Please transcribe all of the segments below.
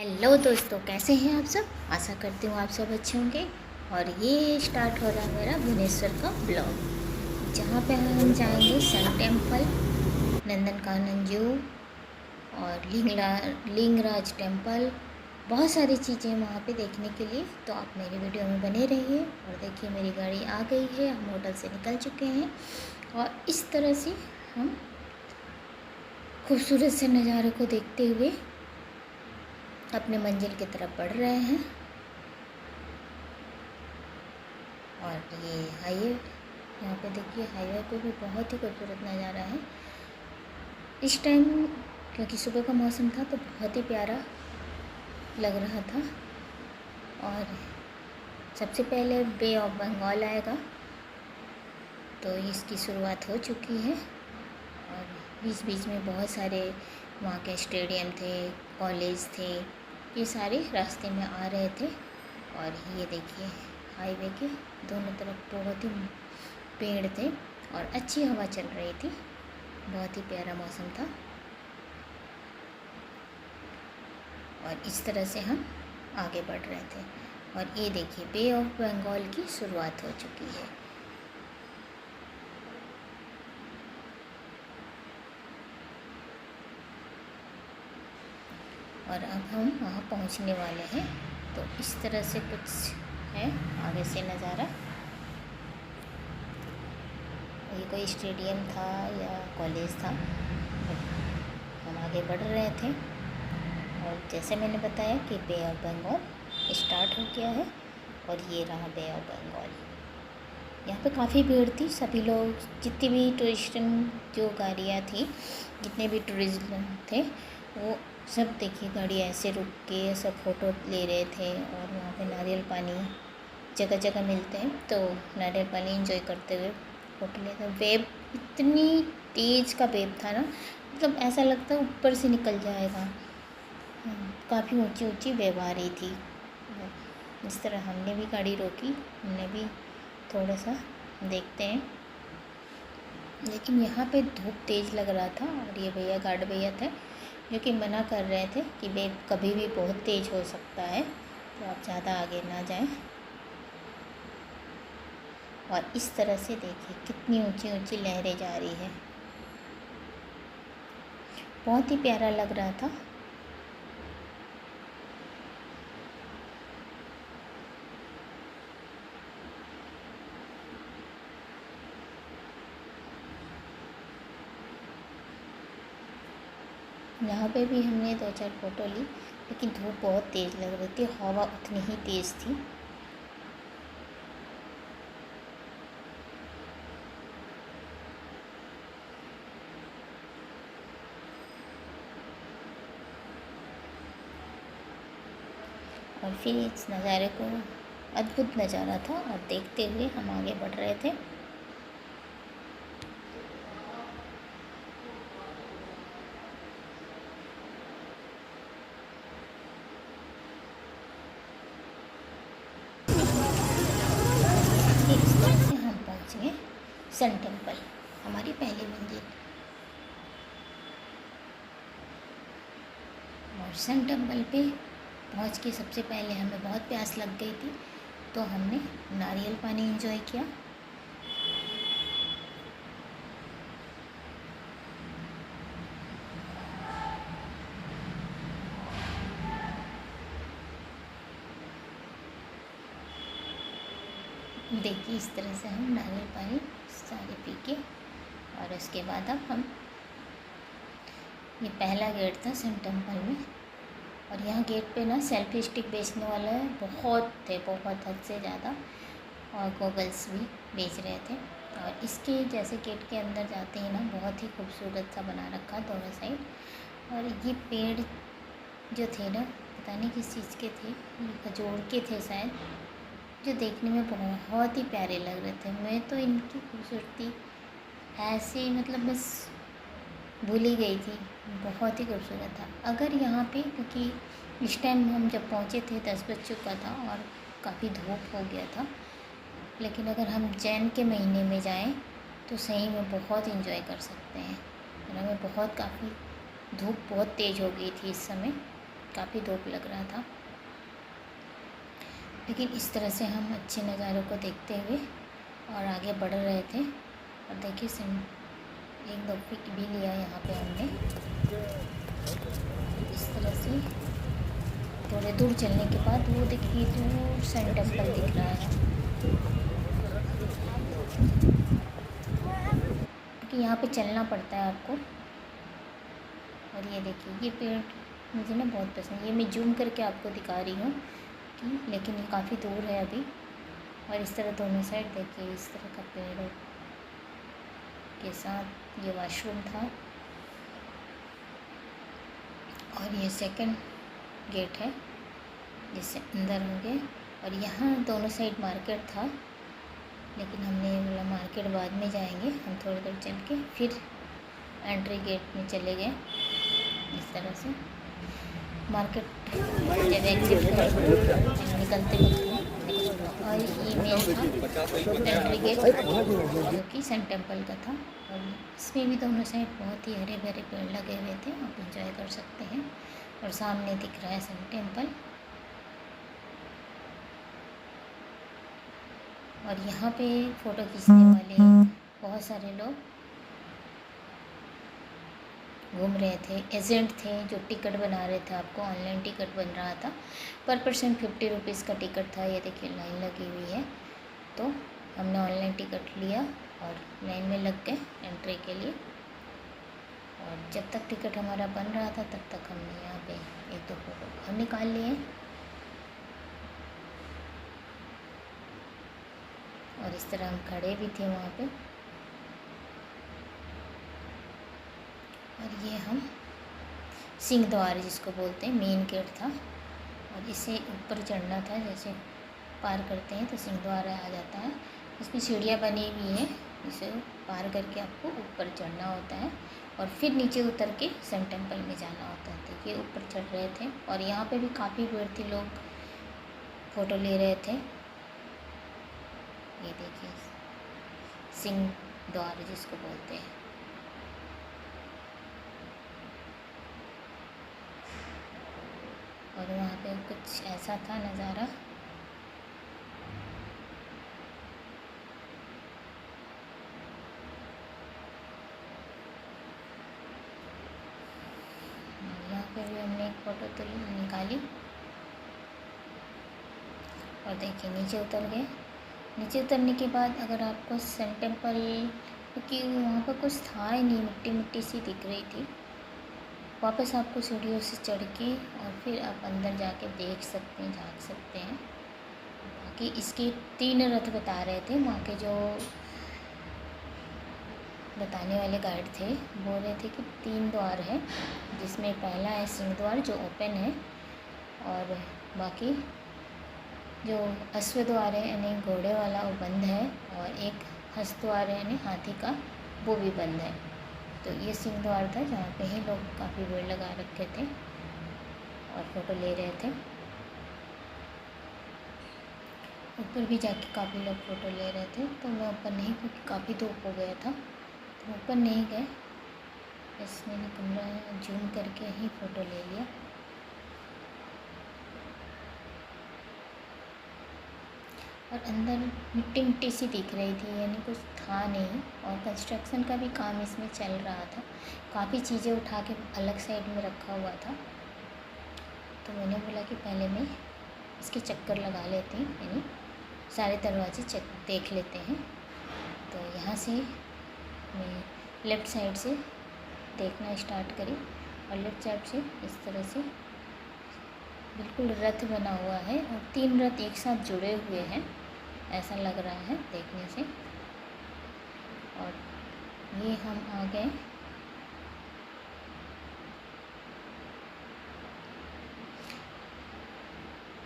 Hello दोस्तों, कैसे हैं आप सब। आशा करती हूँ आप सब अच्छे होंगे। और ये स्टार्ट हो रहा है मेरा भुवनेश्वर का ब्लॉग, जहाँ पे हम जाएंगे सन टेम्पल, नंदनकानन जू और लिंगराज टेम्पल। बहुत सारी चीज़ें वहाँ पे देखने के लिए, तो आप मेरी वीडियो में बने रहिए। और देखिए मेरी गाड़ी आ गई है, हम होटल से निकल चुके हैं और इस तरह से हम खूबसूरत से नज़ारे को देखते हुए अपने मंजिल की तरफ बढ़ रहे हैं। और ये हाईवे, यहाँ पे देखिए हाईवे पे भी बहुत ही खूबसूरत नज़ारा है इस टाइम, क्योंकि सुबह का मौसम था तो बहुत ही प्यारा लग रहा था। और सबसे पहले बे ऑफ बंगाल आएगा, तो इसकी शुरुआत हो चुकी है। और बीच बीच में बहुत सारे वहाँ के स्टेडियम थे, कॉलेज थे, ये सारे रास्ते में आ रहे थे। और ये देखिए हाईवे के दोनों तरफ बहुत ही पेड़ थे और अच्छी हवा चल रही थी, बहुत ही प्यारा मौसम था। और इस तरह से हम आगे बढ़ रहे थे। और ये देखिए बे ऑफ बंगाल की शुरुआत हो चुकी है। और अब हम वहाँ पहुँचने वाले हैं। तो इस तरह से कुछ है आगे से नज़ारा। ये कोई स्टेडियम था या कॉलेज था, हम आगे बढ़ रहे थे। और जैसे मैंने बताया कि बे ऑफ बंगाल स्टार्ट हो गया है और ये रहा बे ऑफ बंगाल। यहाँ पे काफ़ी भीड़ थी, सभी लोग, जितनी भी टूरिस्ट जो गाड़ियाँ थी, जितने भी टूरिज्म थे, वो सब देखिए गाड़ी ऐसे रुक के सब फ़ोटो ले रहे थे। और वहाँ पे नारियल पानी जगह जगह मिलते हैं, तो नारियल पानी एंजॉय करते हुए फ़ोटो लेते। वेव इतनी तेज़ का वेव था ना, मतलब ऐसा लगता है ऊपर से निकल जाएगा। काफ़ी ऊंची ऊंची वेव आ रही थी। इस तरह हमने भी गाड़ी रोकी, हमने भी थोड़ा सा देखते हैं। लेकिन यहाँ पे धूप तेज़ लग रहा था और ये भैया गार्ड भैया थे जो कि मना कर रहे थे कि वेव कभी भी बहुत तेज़ हो सकता है, तो आप ज़्यादा आगे ना जाएं। और इस तरह से देखिए कितनी ऊंची ऊंची लहरें जा रही है, बहुत ही प्यारा लग रहा था। यहाँ पे भी हमने 2-4 फ़ोटो ली, लेकिन धूप बहुत तेज़ लग रही थी, हवा उतनी ही तेज़ थी। और फिर इस नज़ारे को, अद्भुत नज़ारा था, और देखते हुए हम आगे बढ़ रहे थे। इस तरह से हम पहुँच गए सन टेम्पल, हमारी पहली मंजिल। और सन टेम्पल पे पहुँच के सबसे पहले हमें बहुत प्यास लग गई थी, तो हमने नारियल पानी एंजॉय किया। देखिए इस तरह से हम नारियल पानी सारे पी के, और उसके बाद अब हम, ये पहला गेट था सन टेम्पल में। और यहाँ गेट पे ना सेल्फी स्टिक बेचने वाला है, बहुत थे, बहुत हद से ज़्यादा। और गॉगल्स भी बेच रहे थे। और इसके जैसे गेट के अंदर जाते ही ना बहुत ही खूबसूरत सा बना रखा दोनों साइड। और ये पेड़ जो थे ना, पता नहीं किस चीज़ के थे, ये खजूर के थे शायद, जो देखने में बहुत ही प्यारे लग रहे थे। मैं तो इनकी खूबसूरती ऐसे मतलब बस भूल ही गई थी, बहुत ही खूबसूरत था। अगर यहाँ पे, क्योंकि इस टाइम हम जब पहुँचे थे 10 बज चुका था और काफ़ी धूप हो गया था, लेकिन अगर हम जैन के महीने में जाएं तो सही में बहुत इंजॉय कर सकते हैं। और हमें बहुत काफ़ी धूप बहुत तेज़ हो गई थी इस समय, काफ़ी धूप लग रहा था, लेकिन इस तरह से हम अच्छे नज़ारों को देखते हुए और आगे बढ़ रहे थे। और देखिए एक दो पिक भी लिया यहाँ पे हमने। इस तरह से थोड़े दूर चलने के बाद वो देखिए दूर सन टेम्पल दिख रहा है, क्योंकि यहाँ पे चलना पड़ता है आपको। और ये देखिए ये पेड़ मुझे ना बहुत पसंद है। ये मैं जूम करके आपको दिखा रही हूँ कि, लेकिन ये काफ़ी दूर है अभी। और इस तरह दोनों साइड देखिए इस तरह का पेड़ के साथ ये वॉशरूम था। और ये सेकंड गेट है जिससे अंदर होंगे। और यहाँ दोनों साइड मार्केट था, लेकिन हमने बोला मार्केट बाद में जाएंगे, हम थोड़ी देर चल के फिर एंट्री गेट में चले गए। इस तरह से मार्केट जब एग्जिट कर निकलते वक्त। और ये मेन था एंट्री गेट जो कि सन टेम्पल का था। और इसमें भी दोनों साइड बहुत ही हरे भरे पेड़ लगे हुए थे, आप इंजॉय कर सकते हैं। और सामने दिख रहा है सन टेम्पल। और यहाँ पे फ़ोटो खींचने वाले बहुत सारे लोग घूम रहे थे। एजेंट थे जो टिकट बना रहे थे, आपको ऑनलाइन टिकट बन रहा था। पर पर्सन 50 रुपीज़ का टिकट था। ये देखिए लाइन लगी हुई है, तो हमने ऑनलाइन टिकट लिया और लाइन में लग गए एंट्री के लिए। और जब तक टिकट हमारा बन रहा था तब तक हमने यहाँ पे एक दो फोटो हम निकाल लिए। और इस तरह हम खड़े भी थे वहाँ पे। और ये हम सिंह द्वार जिसको बोलते हैं, मेन गेट था। और इसे ऊपर चढ़ना था, जैसे पार करते हैं तो सिंह द्वार आ जाता है। इसमें सीढ़ियाँ बनी हुई है, इसे पार करके आपको ऊपर चढ़ना होता है और फिर नीचे उतर के सन टेम्पल में जाना होता है। तो ये ऊपर चढ़ रहे थे और यहाँ पे भी काफ़ी भीड़ थी, लोग फ़ोटो ले रहे थे। ये देखिए सिंह द्वार जिसको बोलते हैं। और वहाँ पे कुछ ऐसा था नज़ारा। यहाँ पे भी हमने एक फ़ोटो तो निकाली। और देखिए नीचे उतर गए। नीचे उतरने के बाद अगर आपको सन टेम्पल, क्योंकि वहाँ पर कुछ था ही नहीं, मिट्टी मिट्टी सी दिख रही थी, वापस आपको सीढ़ियों से चढ़ के और फिर आप अंदर जाके देख सकते हैं, झाँक सकते हैं। बाकी इसके 3 रथ बता रहे थे वहाँ के जो बताने वाले गाइड थे, बोल रहे थे कि 3 द्वार है, जिसमें पहला है सिंह द्वार जो ओपन है। और बाकी जो अश्व द्वार है यानी घोड़े वाला वो बंद है। और एक हस्त द्वार है यानी हाथी का, वो भी बंद है। तो ये सिंह द्वार था जहाँ पे ही लोग काफ़ी भीड़ लगा रखे थे और फ़ोटो ले रहे थे। ऊपर भी जाके काफ़ी लोग फ़ोटो ले रहे थे, तो मैं ऊपर नहीं, क्योंकि काफ़ी धूप हो गया था, तो ऊपर नहीं गए। बस मैंने कैमरा जूम करके ही फ़ोटो ले लिया। और अंदर मिट्टी मिट्टी सी दिख रही थी, यानी कुछ था नहीं। और कंस्ट्रक्शन का भी काम इसमें चल रहा था, काफ़ी चीज़ें उठा के अलग साइड में रखा हुआ था। तो मैंने बोला कि पहले मैं इसके चक्कर लगा लेती हूँ, यानी सारे दरवाजे देख लेते हैं। तो यहाँ से मैं लेफ़्ट साइड से देखना स्टार्ट करी और लेफ़्ट साइड से इस तरह से बिल्कुल रथ बना हुआ है और 3 रथ एक साथ जुड़े हुए हैं, ऐसा लग रहा है देखने से। और ये हम आ गए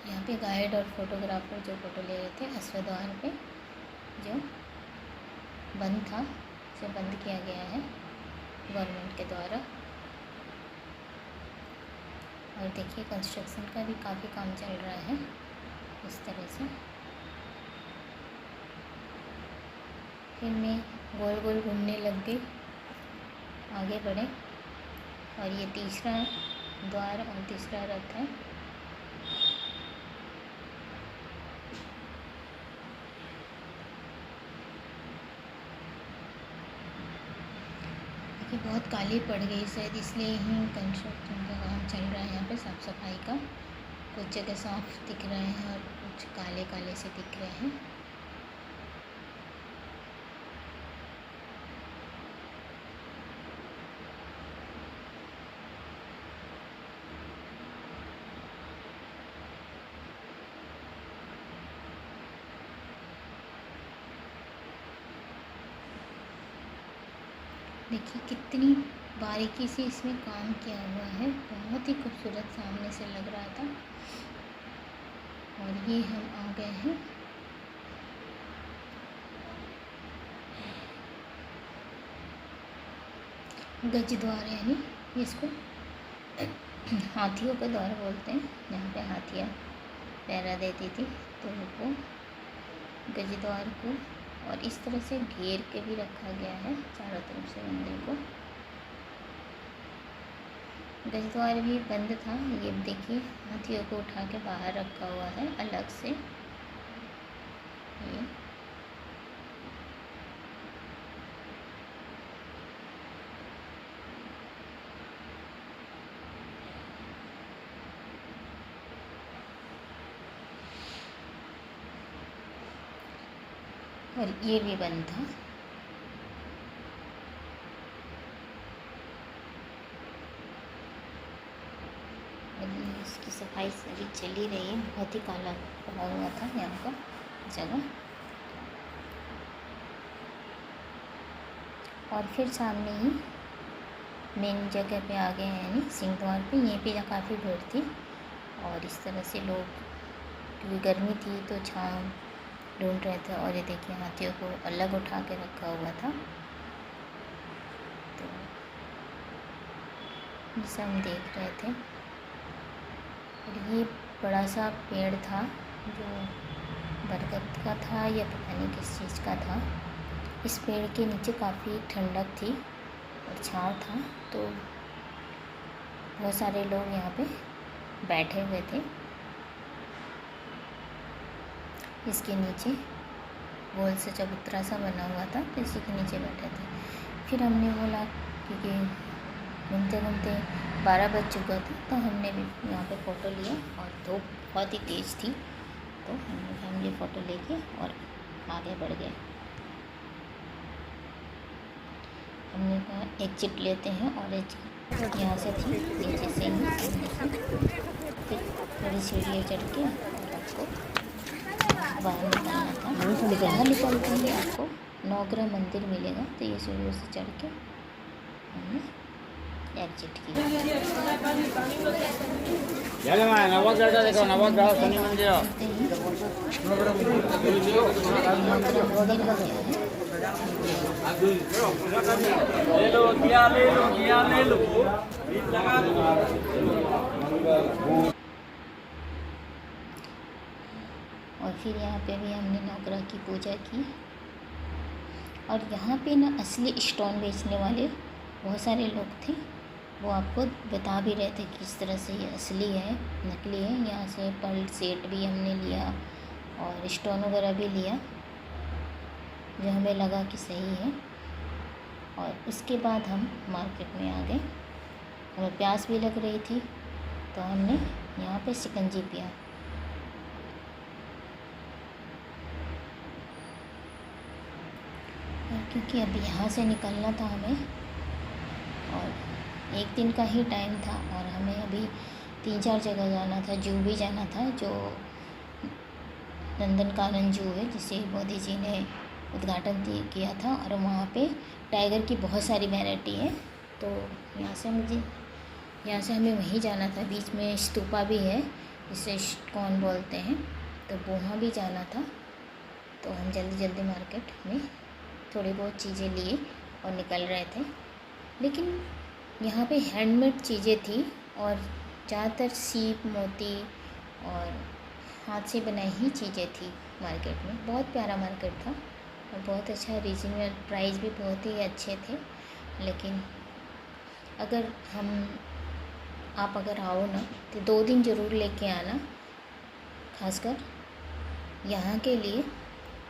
यहाँ पे। गाइड और फोटोग्राफर जो फ़ोटो ले रहे थे अश्व द्वार पे, जो बंद था, उसे बंद किया गया है गवर्नमेंट के द्वारा। और देखिए कंस्ट्रक्शन का भी काफ़ी काम चल रहा है इस तरह से। फिर मैं गोल गोल घूमने लग गई, आगे बढ़े। और ये तीसरा द्वार और तीसरा रथ है। देखिए बहुत काली पड़ गई, शायद इसलिए ही कंस्ट्रक्शन का काम चल रहा है। यहाँ पे साफ़ सफाई का कुछ जगह साफ दिख रहे हैं और कुछ काले काले से दिख रहे हैं। देखिए कितनी बारीकी से इसमें काम किया हुआ है, बहुत ही खूबसूरत सामने से लग रहा था। और ये हम आ गए हैं गज द्वार, यानी इसको हाथियों का द्वार बोलते हैं। यहाँ पे हाथियाँ पहरा देती थी, तो वो गज द्वार को और इस तरह से घेर के भी रखा गया है चारों तरफ से मंदिर को। गज द्वार भी बंद था, ये देखिए हाथियों को उठा के बाहर रखा हुआ है अलग से। ये और ये भी बंद था। और इसकी सफाई अभी चल ही रही है, बहुत ही काला पड़ा हुआ था यहाँ का जगह। और फिर सामने ही मेन जगह पे आ गए हैं, यानी सिंह द्वार पे। ये पे काफ़ी भीड़ थी और इस तरह से लोग, क्योंकि गर्मी थी तो छाँव ढूंढ रहे थे। और ये देखिए हाथियों को अलग उठा के रखा हुआ था। तो जिसे हम देख रहे थे, और ये बड़ा सा पेड़ था जो बरगद का था या पता नहीं किस चीज़ का था। इस पेड़ के नीचे काफ़ी ठंडक थी और छाँव था, तो बहुत सारे लोग यहाँ पे बैठे हुए थे। इसके नीचे गोल से चबूतरा सा बना हुआ था, तो इसी के नीचे बैठे थे। फिर हमने बोला, क्योंकि घूमते घूमते 12 बज चुका था, तो हमने भी यहाँ पे फ़ोटो लिया और धूप बहुत ही तेज़ थी, तो हमने फैमिली फ़ोटो लेके और आगे बढ़ गए। हमने कहा एग्जिट लेते हैं, और एग्जिट यहाँ से थी, नीचे से ही सामने से। फिर थोड़ी सीढ़ियाँ चढ़ के और आपको बाहर निकलना था। बाहर निकलते ही आपको नवग्रह मंदिर मिलेगा, तो ये सीढ़ियों से चढ़ के हमने एग्जिट किया। और फिर यहाँ पे भी हमने नवग्रह की पूजा की। और यहाँ पे ना असली स्टोन बेचने वाले बहुत सारे लोग थे, वो आपको बता भी रहे थे किस तरह से ये असली है नकली है। यहाँ से पर्ल सेट भी हमने लिया और स्टोन वगैरह भी लिया, जो हमें लगा कि सही है। और उसके बाद हम मार्केट में आ गए। हमें प्यास भी लग रही थी, तो हमने यहाँ पे शिकंजी पिया। क्योंकि अब यहाँ से निकलना था हमें, और एक दिन का ही टाइम था, और हमें अभी 3-4 जगह जाना था। जू भी जाना था, जो नंदनकानन जू है, जिसे मोदी जी ने उद्घाटन किया था, और वहाँ पे टाइगर की बहुत सारी वैरायटी है। तो यहाँ से हमें वहीं जाना था। बीच में स्तूपा भी है, जिसे कौन बोलते हैं, तो वहाँ भी जाना था। तो हम जल्दी जल्दी मार्केट में थोड़ी बहुत चीज़ें लिए और निकल रहे थे। लेकिन यहाँ पे हैंडमेड चीज़ें थी, और ज़्यादातर सीप, मोती और हाथ से बनाई ही चीज़ें थी मार्केट में। बहुत प्यारा मार्केट था और बहुत अच्छा, रीजनेबल प्राइस भी बहुत ही अच्छे थे। लेकिन अगर हम आप अगर आओ ना तो 2 दिन ज़रूर लेके आना, खासकर यहाँ के लिए,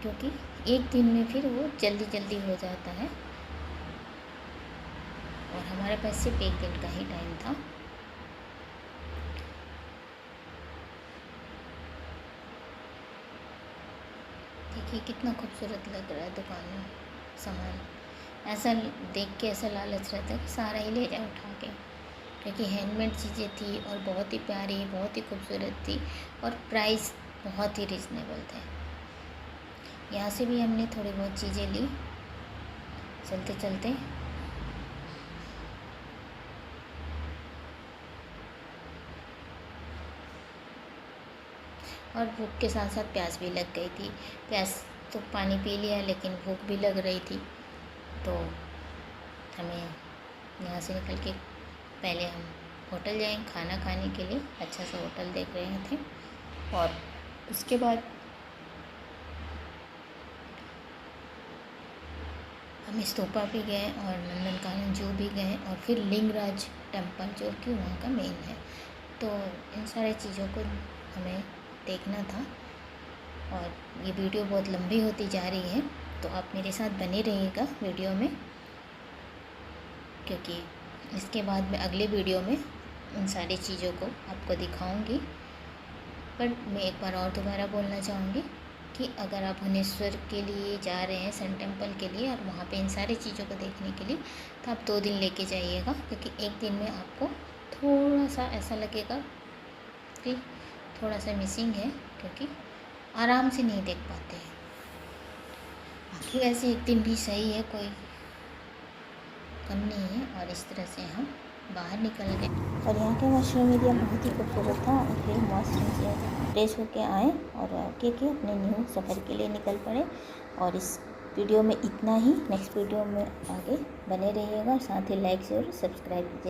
क्योंकि एक दिन में फिर वो जल्दी जल्दी हो जाता है और हमारे पास सिर्फ 1 दिन का ही टाइम था। देखिए कितना खूबसूरत लग रहा है दुकान में सामान। ऐसा देख के ऐसा लालच रहता है कि सारा ही ले जाए उठा के, क्योंकि हैंडमेड चीज़ें थी और बहुत ही प्यारी, बहुत ही खूबसूरत थी और प्राइस बहुत ही रिजनेबल थे। यहाँ से भी हमने थोड़ी बहुत चीज़ें ली चलते चलते। और भूख के साथ साथ प्यास भी लग गई थी। प्यास तो पानी पी लिया, लेकिन भूख भी लग रही थी, तो हमें यहाँ से निकल के पहले हम होटल जाएँ खाना खाने के लिए। अच्छा सा होटल देख रहे थे और उसके बाद हम स्तूपा भी गए और नंदनकानन जू भी गए और फिर लिंगराज टेम्पल जो कि वहाँ का मेन है। तो इन सारी चीज़ों को हमें देखना था और ये वीडियो बहुत लंबी होती जा रही है, तो आप मेरे साथ बने रहिएगा वीडियो में, क्योंकि इसके बाद मैं अगले वीडियो में इन सारी चीज़ों को आपको दिखाऊंगी। पर मैं एक बार और दोबारा बोलना चाहूँगी कि अगर आप भुवनेश्वर के लिए जा रहे हैं, सन टेम्पल के लिए, और वहाँ पे इन सारी चीज़ों को देखने के लिए, तो आप 2 दिन लेके जाइएगा, क्योंकि एक दिन में आपको थोड़ा सा ऐसा लगेगा कि थोड़ा सा मिसिंग है, क्योंकि आराम से नहीं देख पाते हैं। बाकी वैसे एक दिन भी सही है, कोई कम नहीं है। और इस तरह से हम बाहर निकल गए और यहाँ के वॉशरूम एरिया बहुत ही खूबसूरत था और फिर वॉशरूम से फ्रेश होके आए और आके के अपने न्यू सफ़र के लिए निकल पड़े। और इस वीडियो में इतना ही। नेक्स्ट वीडियो में आगे बने रहिएगा, साथ ही लाइक शेयर सब्सक्राइब कीजिए।